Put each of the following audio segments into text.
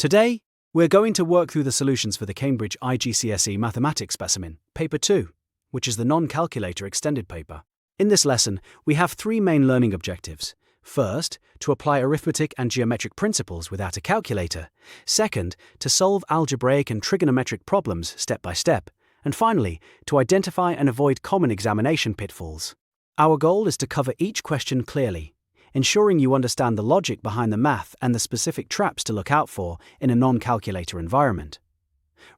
Today, we're going to work through the solutions for the Cambridge IGCSE Mathematics Specimen, Paper 2, which is the non-calculator extended paper. In this lesson, we have three main learning objectives. First, to apply arithmetic and geometric principles without a calculator. Second, to solve algebraic and trigonometric problems step by step. And finally, to identify and avoid common examination pitfalls. Our goal is to cover each question clearly, ensuring you understand the logic behind the math and the specific traps to look out for in a non-calculator environment.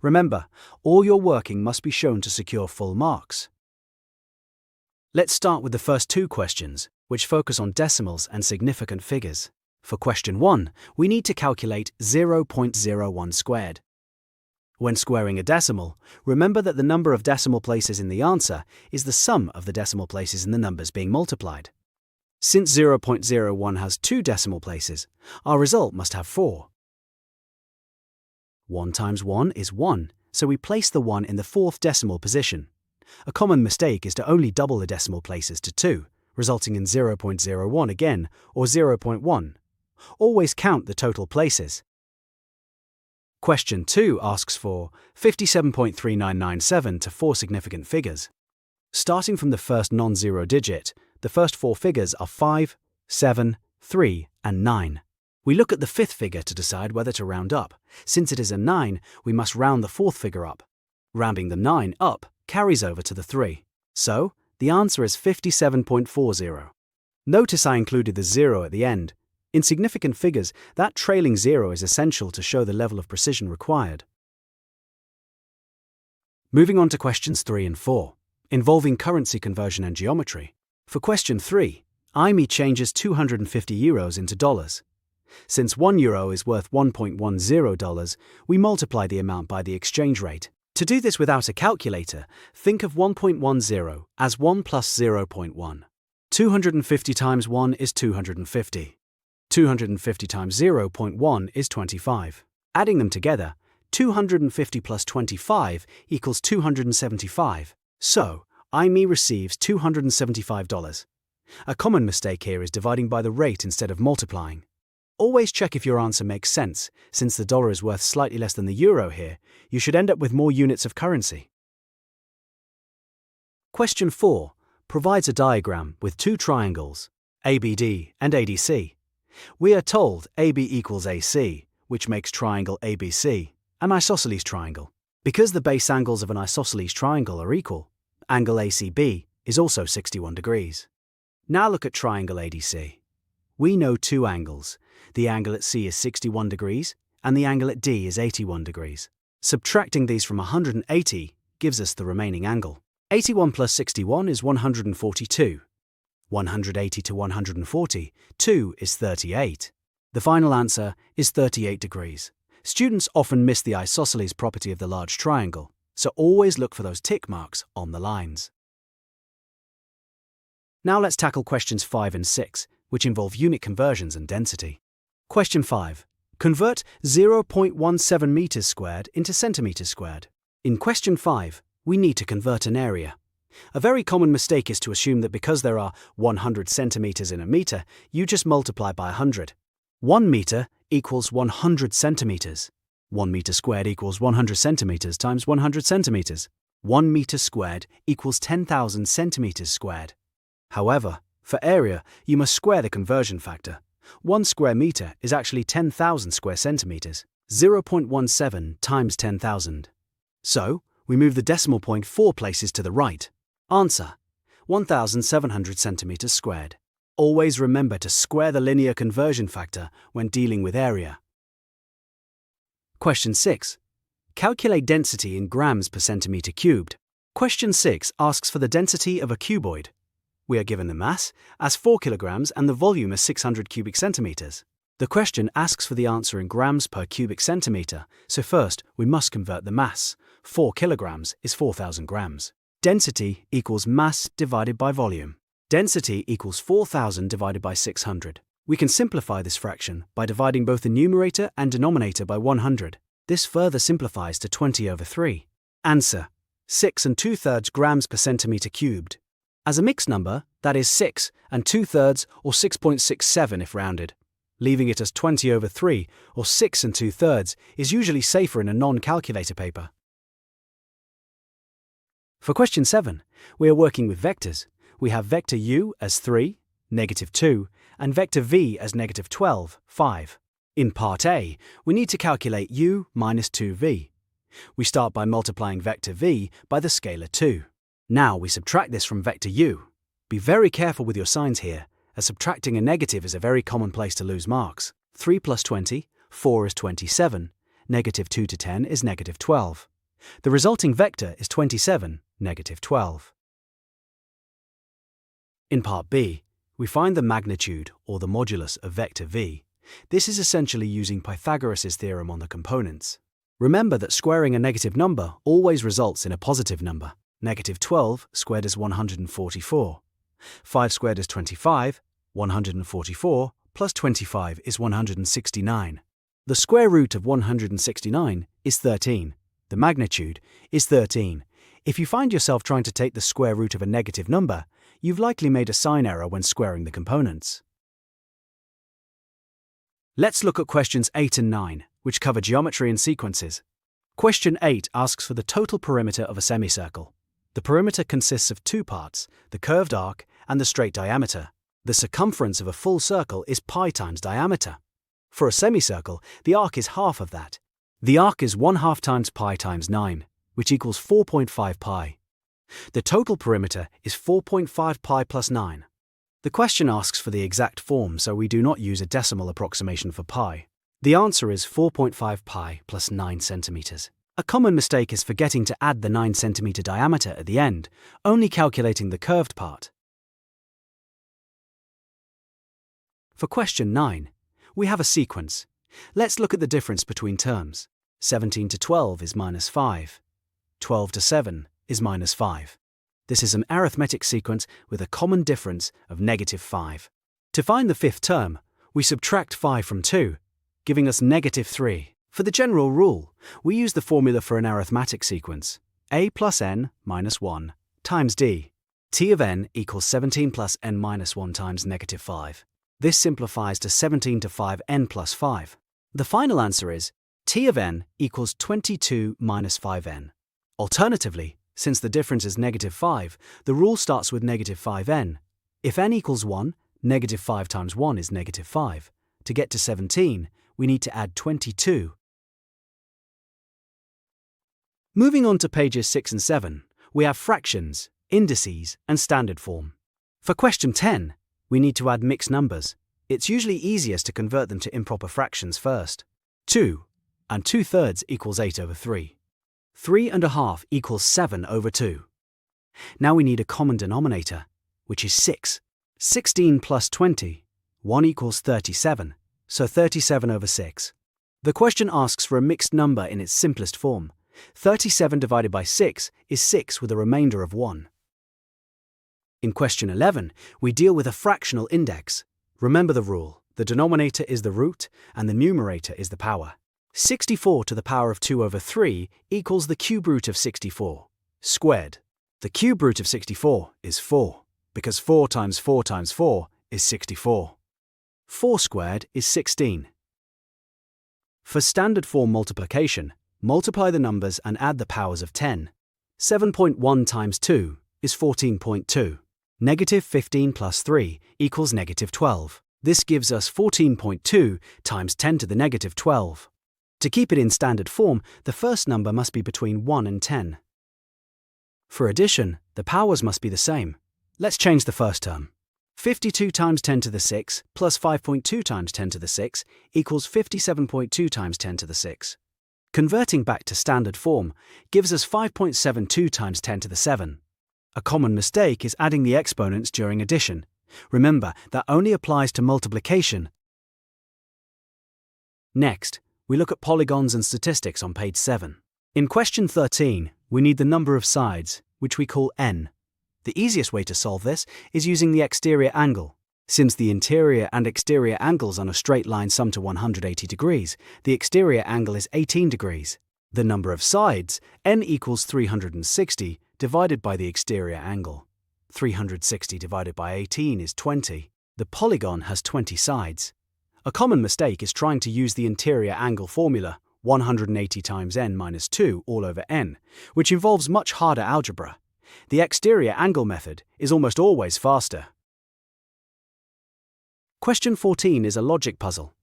Remember, all your working must be shown to secure full marks. Let's start with the first two questions, which focus on decimals and significant figures. For question 1, we need to calculate 0.01 squared. When squaring a decimal, remember that the number of decimal places in the answer is the sum of the decimal places in the numbers being multiplied. Since 0.01 has 2 decimal places, our result must have 4. 1 times 1 is 1, so we place the 1 in the 4th decimal position. A common mistake is to only double the decimal places to 2, resulting in 0.01 again, or 0.1. Always count the total places. Question 2 asks for 57.3997 to 4 significant figures. Starting from the first non-zero digit, the first 4 figures are 5, 7, 3, and 9. We look at the 5th figure to decide whether to round up. Since it is a 9, we must round the 4th figure up. Rounding the 9 up carries over to the 3. So, the answer is 57.40. Notice I included the 0 at the end. In significant figures, that trailing 0 is essential to show the level of precision required. Moving on to questions 3 and 4, involving currency conversion and geometry. For question 3, IME changes €250 into dollars. Since €1 is worth $1.10, we multiply the amount by the exchange rate. To do this without a calculator, think of 1.10 as 1 plus 0.1. 250 times 1 is 250. 250 times 0.1 is 25. Adding them together, 250 plus 25 equals 275. So, IME receives $275. A common mistake here is dividing by the rate instead of multiplying. Always check if your answer makes sense. Since the dollar is worth slightly less than the euro here, you should end up with more units of currency. Question 4 provides a diagram with two triangles, ABD and ADC. We are told AB equals AC, which makes triangle ABC an isosceles triangle. Because the base angles of an isosceles triangle are equal, angle ACB is also 61 degrees. Now look at triangle ADC. We know two angles. The angle at C is 61 degrees, and the angle at D is 81 degrees. Subtracting these from 180 gives us the remaining angle. 81 plus 61 is 142. 180 to 140, 2 is 38. The final answer is 38 degrees. Students often miss the isosceles property of the large triangle, so always look for those tick marks on the lines. Now let's tackle questions 5 and 6, which involve unit conversions and density. Question 5. Convert 0.17 meters squared into centimeters squared. In question 5, we need to convert an area. A very common mistake is to assume that because there are 100 centimeters in a meter, you just multiply by 100. 1 meter equals 100 centimeters. 1 meter squared equals 100 centimeters times 100 centimeters. 1 meter squared equals 10,000 centimeters squared. However, for area, you must square the conversion factor. 1 square meter is actually 10,000 square centimeters, 0.17 times 10,000. So, we move the decimal point 4 places to the right. Answer: 1,700 centimeters squared. Always remember to square the linear conversion factor when dealing with area. Question 6. Calculate density in grams per centimeter cubed. Question 6 asks for the density of a cuboid. We are given the mass as 4 kilograms and the volume as 600 cubic centimeters. The question asks for the answer in grams per cubic centimeter, so first we must convert the mass. 4 kilograms is 4,000 grams. Density equals mass divided by volume. Density equals 4,000 divided by 600. We can simplify this fraction by dividing both the numerator and denominator by 100. This further simplifies to 20 over 3. Answer: 6 2/3 grams per centimeter cubed. As a mixed number, that is 6 2/3 or 6.67 if rounded. Leaving it as 20 over 3 or 6 2/3 is usually safer in a non-calculator paper. For question 7, we are working with vectors. We have vector u as 3, -2, and vector v as -12, 5. In part A, we need to calculate u minus 2v. We start by multiplying vector v by the scalar 2. Now we subtract this from vector u. Be very careful with your signs here, as subtracting a negative is a very common place to lose marks. 3 plus 20, 4 is 27, -2 to 10 is -12. The resulting vector is 27, -12. In part B, we find the magnitude or the modulus of vector v. This is essentially using Pythagoras' theorem on the components. Remember that squaring a negative number always results in a positive number. -12 squared is 144. 5 squared is 25, 144 plus 25 is 169. The square root of 169 is 13. The magnitude is 13. If you find yourself trying to take the square root of a negative number, you've likely made a sign error when squaring the components. Let's look at questions 8 and 9, which cover geometry and sequences. Question 8 asks for the total perimeter of a semicircle. The perimeter consists of two parts, the curved arc and the straight diameter. The circumference of a full circle is pi times diameter. For a semicircle, the arc is half of that. The arc is 1/2 times pi times 9, which equals 4.5 pi. The total perimeter is 4.5 pi plus 9. The question asks for the exact form, so we do not use a decimal approximation for pi. The answer is 4.5 pi plus 9 centimeters. A common mistake is forgetting to add the 9 centimeter diameter at the end, only calculating the curved part. For question 9, we have a sequence. Let's look at the difference between terms. 17 to 12 is -5. 12 to 7 is -5. This is an arithmetic sequence with a common difference of -5. To find the fifth term, we subtract 5 from 2, giving us -3. For the general rule, we use the formula for an arithmetic sequence, a plus n minus 1 times d. T of n equals 17 plus n minus 1 times -5. This simplifies to 17 to 5n plus 5. The final answer is T of n equals 22 minus 5n. Alternatively, since the difference is -5, the rule starts with -5n. If n equals 1, -5 times 1 is -5. To get to 17, we need to add 22. Moving on to pages 6 and 7, we have fractions, indices, and standard form. For question 10, we need to add mixed numbers. It's usually easiest to convert them to improper fractions first. 2 and 2/3 equals 8 over 3. 3 1/2 equals 7 over 2. Now we need a common denominator, which is 6. 16 plus 20, 1 equals 37, so 37 over 6. The question asks for a mixed number in its simplest form. 37 divided by 6 is 6 with a remainder of 1. In question 11, we deal with a fractional index. Remember the rule, the denominator is the root and the numerator is the power. 64 to the power of 2 over 3 equals the cube root of 64, squared. The cube root of 64 is 4, because 4 times 4 times 4 is 64. 4 squared is 16. For standard form multiplication, multiply the numbers and add the powers of 10. 7.1 times 2 is 14.2. -15 plus 3 equals -12. This gives us 14.2 times 10 to the -12. To keep it in standard form, the first number must be between 1 and 10. For addition, the powers must be the same. Let's change the first term. 52 times 10 to the 6 plus 5.2 times 10 to the 6 equals 57.2 times 10 to the 6. Converting back to standard form gives us 5.72 times 10 to the 7. A common mistake is adding the exponents during addition. Remember, that only applies to multiplication. Next, we look at polygons and statistics on page 7. In question 13, we need the number of sides, which we call n. The easiest way to solve this is using the exterior angle. Since the interior and exterior angles on a straight line sum to 180 degrees, the exterior angle is 18 degrees. The number of sides, n equals 360, divided by the exterior angle. 360 divided by 18 is 20. The polygon has 20 sides. A common mistake is trying to use the interior angle formula, 180 times n minus 2 all over n, which involves much harder algebra. The exterior angle method is almost always faster. Question 14 is a logic puzzle.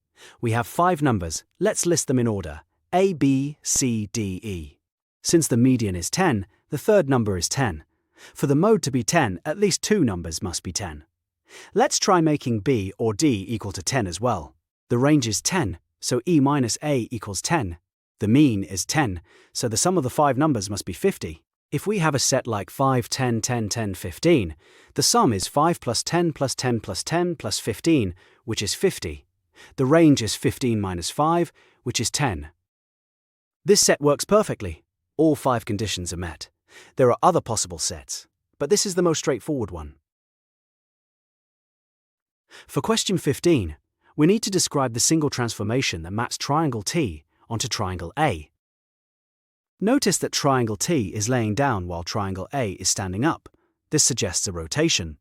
We have 5 numbers. Let's list them in order: A, B, C, D, E. Since the median is 10, the third number is 10. For the mode to be 10, at least 2 numbers must be 10. Let's try making B or D equal to 10 as well. The range is 10, so E minus A equals 10. The mean is 10, so the sum of the 5 numbers must be 50. If we have a set like 5, 10, 10, 10, 15, the sum is 5 plus 10 plus 10 plus 10 plus 15, which is 50. The range is 15 minus 5, which is 10. This set works perfectly. All 5 conditions are met. There are other possible sets, but this is the most straightforward one. For question 15, we need to describe the single transformation that maps triangle T onto triangle A. Notice that triangle T is laying down while triangle A is standing up. This suggests a rotation.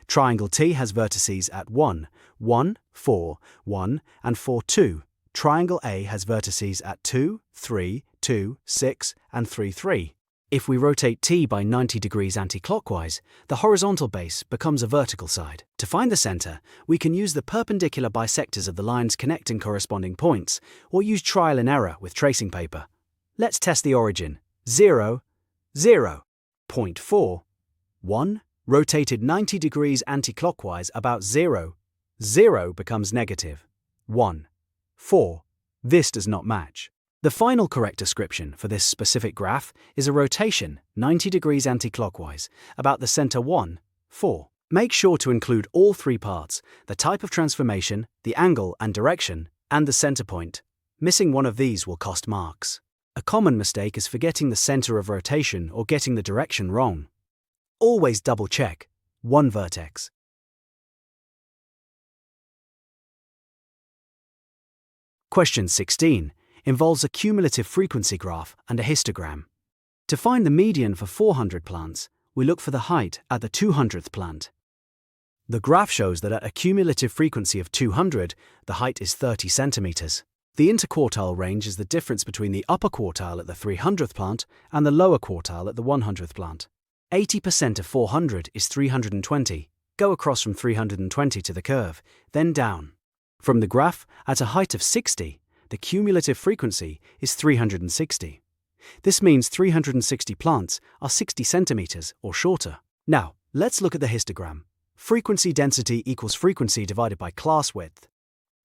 Triangle T has vertices at 1, 1, 4, 1, and 4, 2. Triangle A has vertices at 2, 3, 2, 6, and 3, 3. If we rotate T by 90 degrees anti-clockwise, the horizontal base becomes a vertical side. To find the center, we can use the perpendicular bisectors of the lines connecting corresponding points, or use trial and error with tracing paper. Let's test the origin. 0, 0. Point 4, 1, rotated 90 degrees anti-clockwise about 0. 0 becomes negative. 1, 4. This does not match. The final correct description for this specific graph is a rotation 90 degrees anti-clockwise about the center 1, 4. Make sure to include all 3 parts: the type of transformation, the angle and direction, and the center point. Missing one of these will cost marks. A common mistake is forgetting the center of rotation or getting the direction wrong. Always double check. 1 vertex. Question 16 involves a cumulative frequency graph and a histogram. To find the median for 400 plants, we look for the height at the 200th plant. The graph shows that at a cumulative frequency of 200, the height is 30 centimeters. The interquartile range is the difference between the upper quartile at the 300th plant and the lower quartile at the 100th plant. 80% of 400 is 320. Go across from 320 to the curve, then down. From the graph, at a height of 60, the cumulative frequency is 360. This means 360 plants are 60 centimeters or shorter. Now, let's look at the histogram. Frequency density equals frequency divided by class width.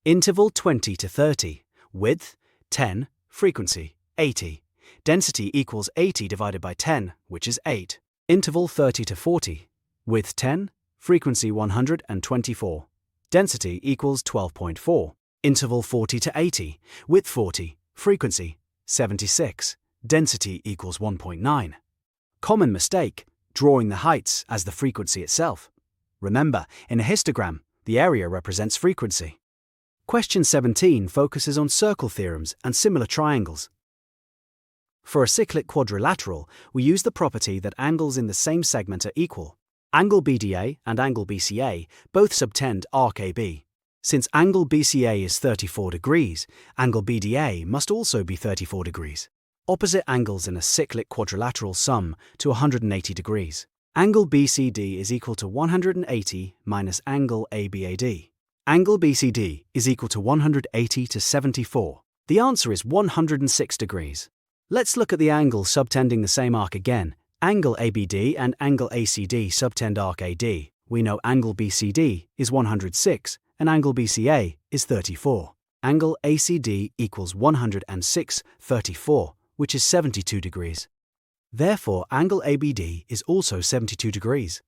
Interval 20 to 30. Width, 10. Frequency, 80. Density equals 80 divided by 10, which is 8. Interval 30 to 40. Width 10. Frequency 124. Density equals 12.4. Interval 40 to 80. Width 40. Frequency 76. Density equals 1.9. Common mistake, drawing the heights as the frequency itself. Remember, in a histogram, the area represents frequency. Question 17 focuses on circle theorems and similar triangles. For a cyclic quadrilateral, we use the property that angles in the same segment are equal. Angle BDA and angle BCA both subtend arc AB. Since angle BCA is 34 degrees, angle BDA must also be 34 degrees. Opposite angles in a cyclic quadrilateral sum to 180 degrees. Angle BCD is equal to 180 minus angle ABAD. Angle BCD is equal to 180 to 74. The answer is 106 degrees. Let's look at the angles subtending the same arc again. Angle ABD and angle ACD subtend arc AD. We know angle BCD is 106 and angle BCA is 34. Angle ACD equals 106, 34, which is 72 degrees. Therefore, angle ABD is also 72 degrees.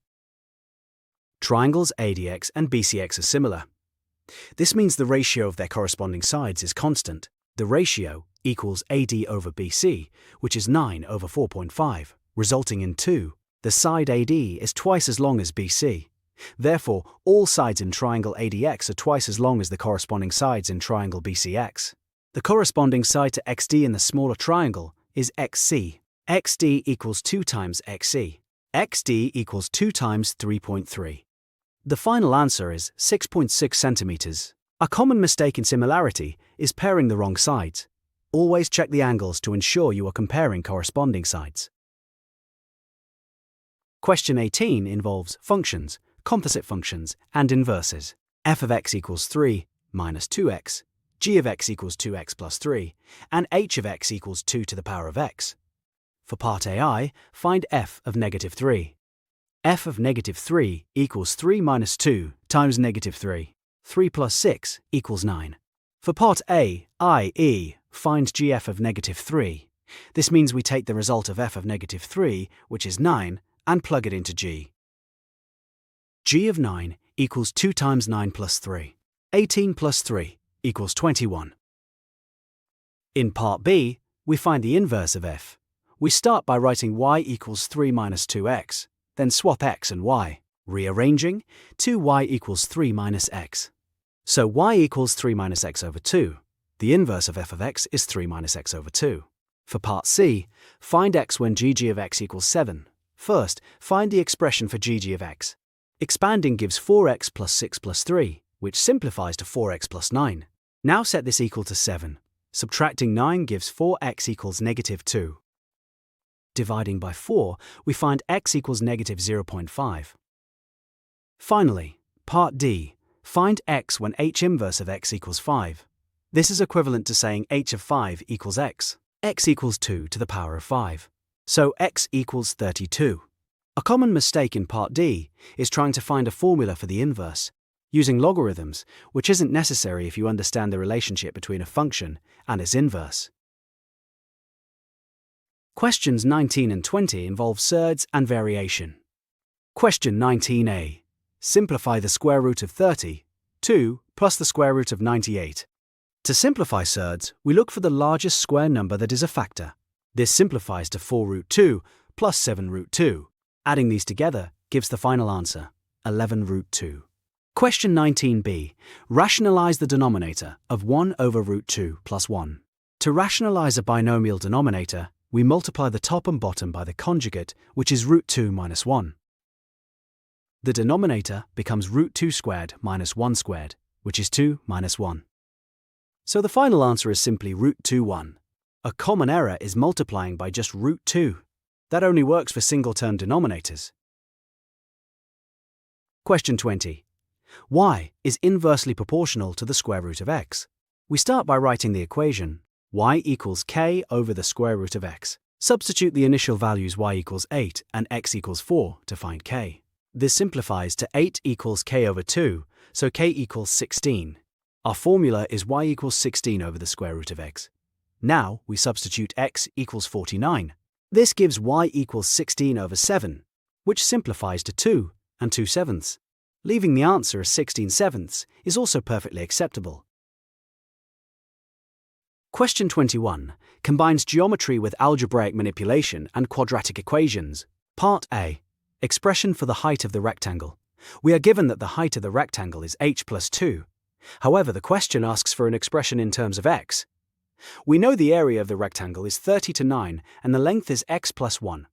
Triangles ADX and BCX are similar. This means the ratio of their corresponding sides is constant. The ratio equals AD over BC, which is 9 over 4.5, resulting in 2. The side AD is twice as long as BC. Therefore, all sides in triangle ADX are twice as long as the corresponding sides in triangle BCX. The corresponding side to XD in the smaller triangle is XC. XD equals 2 times XC. XD equals 2 times 3.3. The final answer is 6.6 centimeters. A common mistake in similarity is pairing the wrong sides. Always check the angles to ensure you are comparing corresponding sides. Question 18 involves functions, composite functions, and inverses. F of x equals 3 minus 2x, g of x equals 2x plus 3, and h of x equals 2 to the power of x. For part AI, find f of negative 3. F of negative 3 equals 3 minus 2 times negative 3. 3 plus 6 equals 9. For part A, i.e., find gf of negative 3. This means we take the result of f of negative 3, which is 9, and plug it into g. G of 9 equals 2 times 9 plus 3. 18 plus 3 equals 21. In part B, we find the inverse of f. We start by writing y equals 3 minus 2x, then swap x and y. Rearranging, 2y equals 3 minus x. So y equals 3 minus x over 2. The inverse of f of x is 3 minus x over 2. For part C, find x when gg of x equals 7. First, find the expression for gg of x. Expanding gives 4x plus 6 plus 3, which simplifies to 4x plus 9. Now set this equal to 7. Subtracting 9 gives 4x equals negative 2. Dividing by 4, we find x equals negative 0.5. Finally, part D, find x when h inverse of x equals 5. This is equivalent to saying h of 5 equals x. X equals 2 to the power of 5. So x equals 32. A common mistake in part D is trying to find a formula for the inverse, using logarithms, which isn't necessary if you understand the relationship between a function and its inverse. Questions 19 and 20 involve surds and variation. Question 19a. Simplify the square root of 32 plus the square root of 98. To simplify surds, we look for the largest square number that is a factor. This simplifies to 4 root 2 plus 7 root 2. Adding these together gives the final answer, 11 root 2. Question 19b. Rationalize the denominator of 1 over root 2 plus 1. To rationalize a binomial denominator, we multiply the top and bottom by the conjugate, which is root 2 minus 1. The denominator becomes root 2 squared minus 1 squared, which is 2 minus 1. So the final answer is simply root 2 1. A common error is multiplying by just root 2. That only works for single-term denominators. Question 20. Y is inversely proportional to the square root of x. We start by writing the equation y equals k over the square root of x. Substitute the initial values y equals 8 and x equals 4 to find k. This simplifies to 8 equals k over 2, so k equals 16. Our formula is y equals 16 over the square root of x. Now we substitute x equals 49. This gives y equals 16 over 7, which simplifies to 2 and 2 sevenths. Leaving the answer as 16 sevenths is also perfectly acceptable. Question 21 combines geometry with algebraic manipulation and quadratic equations. Part A. Expression for the height of the rectangle. We are given that the height of the rectangle is h plus 2. However, the question asks for an expression in terms of x. We know the area of the rectangle is 30 to 9 and the length is x plus 1.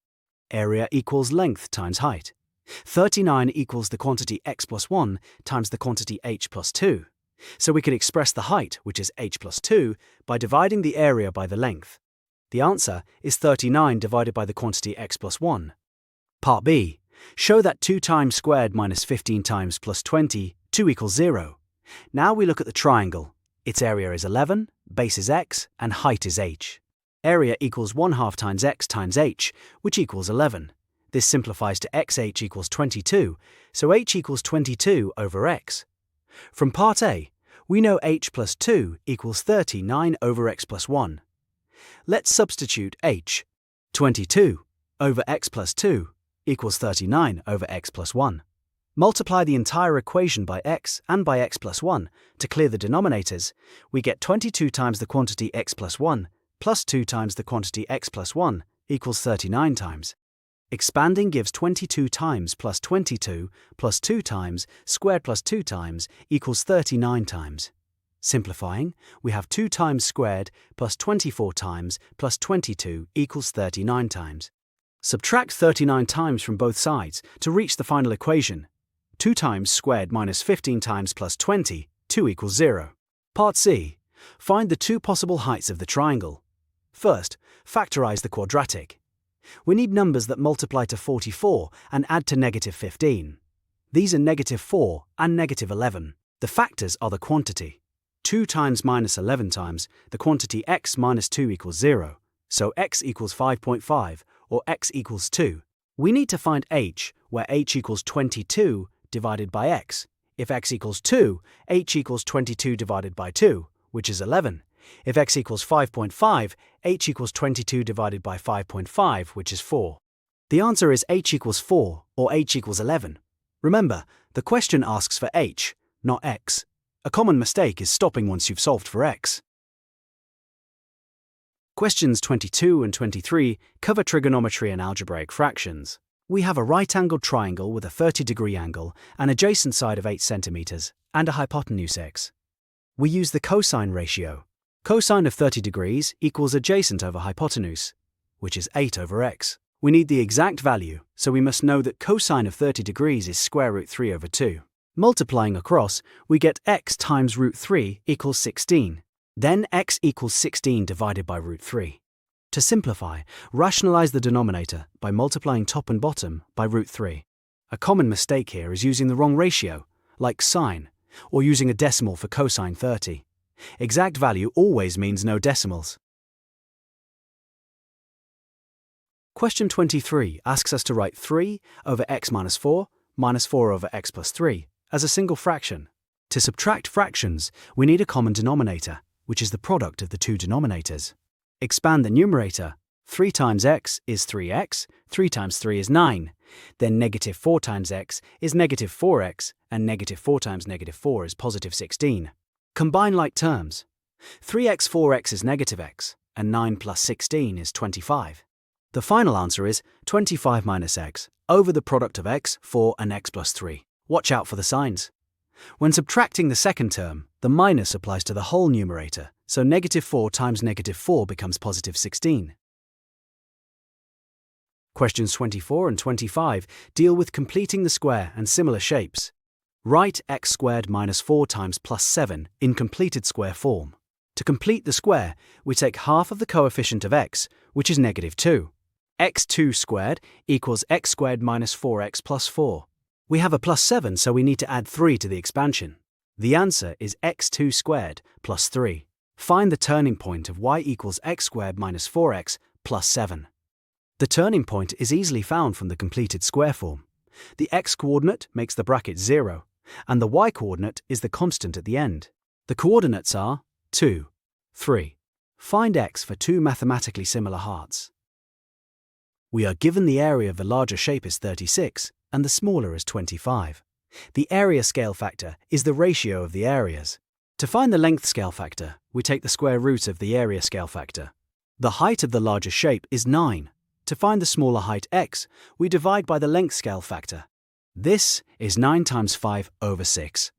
Area equals length times height. 39 equals the quantity x plus 1 times the quantity h plus 2. So we can express the height, which is h plus 2, by dividing the area by the length. The answer is 39 divided by the quantity x plus 1. Part B. Show that 2 times squared minus 15 times plus 20, 2 equals 0. Now we look at the triangle. Its area is 11, base is x, and height is h. Area equals 1/2 times x times h, which equals 11. This simplifies to xh equals 22, so h equals 22 over x. From part A, we know h plus 2 equals 39 over x plus 1. Let's substitute h. 22 over x plus 2 equals 39 over x plus 1. Multiply the entire equation by x and by x plus 1 to clear the denominators. We get 22 times the quantity x plus 1 plus 2 times the quantity x plus 1 equals 39 times. Expanding gives 22 times plus 22 plus 2 times squared plus 2 times equals 39 times. Simplifying, we have 2 times squared plus 24 times plus 22 equals 39 times. Subtract 39 times from both sides to reach the final equation. 2 times squared minus 15 times plus 20 2 equals 0. Part C. Find the two possible heights of the triangle. First, factorize the quadratic. We need numbers that multiply to 44 and add to -15. These are -4 and -11. The factors are the quantity. 2 times -11 times the quantity x minus 2 equals 0, so x equals 5.5, or x equals 2. We need to find h, where h equals 22 divided by x. If x equals 2, h equals 22 divided by 2, which is 11. If x equals 5.5, h equals 22 divided by 5.5, which is 4. The answer is h equals 4, or h equals 11. Remember, the question asks for h, not x. A common mistake is stopping once you've solved for x. Questions 22 and 23 cover trigonometry and algebraic fractions. We have a right-angled triangle with a 30-degree angle, an adjacent side of 8 centimeters, and a hypotenuse x. We use the cosine ratio. Cosine of 30 degrees equals adjacent over hypotenuse, which is 8 over x. We need the exact value, so we must know that cosine of 30 degrees is square root 3 over 2. Multiplying across, we get x times root 3 equals 16. Then x equals 16 divided by root 3. To simplify, rationalize the denominator by multiplying top and bottom by root 3. A common mistake here is using the wrong ratio, like sine, or using a decimal for cosine 30. Exact value always means no decimals. Question 23 asks us to write 3 over x minus 4 over x plus 3 as a single fraction. To subtract fractions, we need a common denominator, which is the product of the two denominators. Expand the numerator. 3 times x is 3x, 3 times 3 is 9. Then -4 times x is -4x, and -4 times -4 is positive 16. Combine like terms. 3x 4x is -x, and 9 plus 16 is 25. The final answer is 25 minus x over the product of x, 4 and x plus 3. Watch out for the signs. When subtracting the second term, the minus applies to the whole numerator, so -4 times -4 becomes positive 16. Questions 24 and 25 deal with completing the square and similar shapes. Write x squared minus 4 times plus 7 in completed square form. To complete the square, we take half of the coefficient of x, which is -2. x2 squared equals x squared minus 4x plus 4. We have a plus 7, so we need to add 3 to the expansion. The answer is x2 squared plus 3. Find the turning point of y equals x squared minus 4x plus 7. The turning point is easily found from the completed square form. The x-coordinate makes the bracket 0, and the y-coordinate is the constant at the end. The coordinates are 2, 3. Find x for two mathematically similar hearts. We are given the area of the larger shape is 36, and the smaller is 25. The area scale factor is the ratio of the areas. To find the length scale factor, we take the square root of the area scale factor. The height of the larger shape is 9. To find the smaller height x, we divide by the length scale factor. This is 9 times 5 over 6,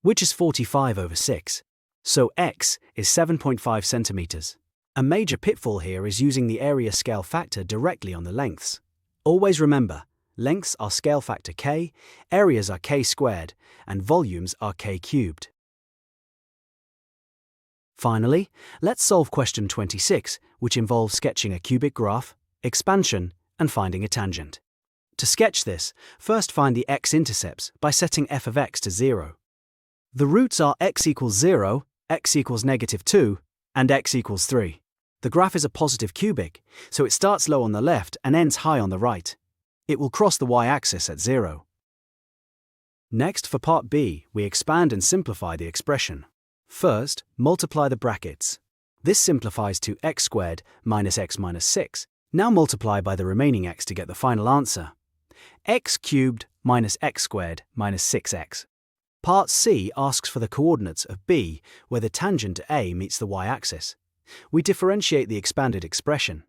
which is 45 over 6. So x is 7.5 centimeters. A major pitfall here is using the area scale factor directly on the lengths. Always remember, lengths are scale factor k, areas are k squared, and volumes are k cubed. Finally, let's solve question 26, which involves sketching a cubic graph, expansion, and finding a tangent. To sketch this, first find the x-intercepts by setting f of x to 0. The roots are x equals 0, x equals -2, and x equals 3. The graph is a positive cubic, so it starts low on the left and ends high on the right. It will cross the y-axis at 0. Next, for part B, we expand and simplify the expression. First, multiply the brackets. This simplifies to x squared minus x minus 6. Now multiply by the remaining x to get the final answer. X cubed minus x squared minus 6x. Part C asks for the coordinates of B, where the tangent to A meets the y-axis. We differentiate the expanded expression.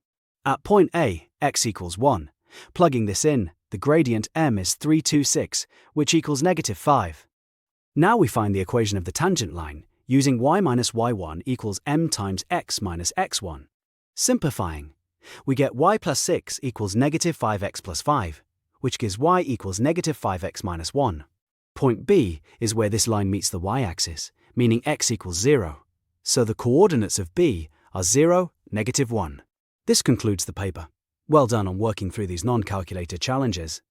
At point A, x equals 1. Plugging this in, the gradient m is 326, which equals -5. Now we find the equation of the tangent line, using y minus y1 equals m times x minus x1. Simplifying, we get y plus 6 equals -5x plus 5, which gives y equals -5x minus 1. Point B is where this line meets the y-axis, meaning x equals 0. So the coordinates of B are 0, -1. This concludes the paper. Well done on working through these non-calculator challenges.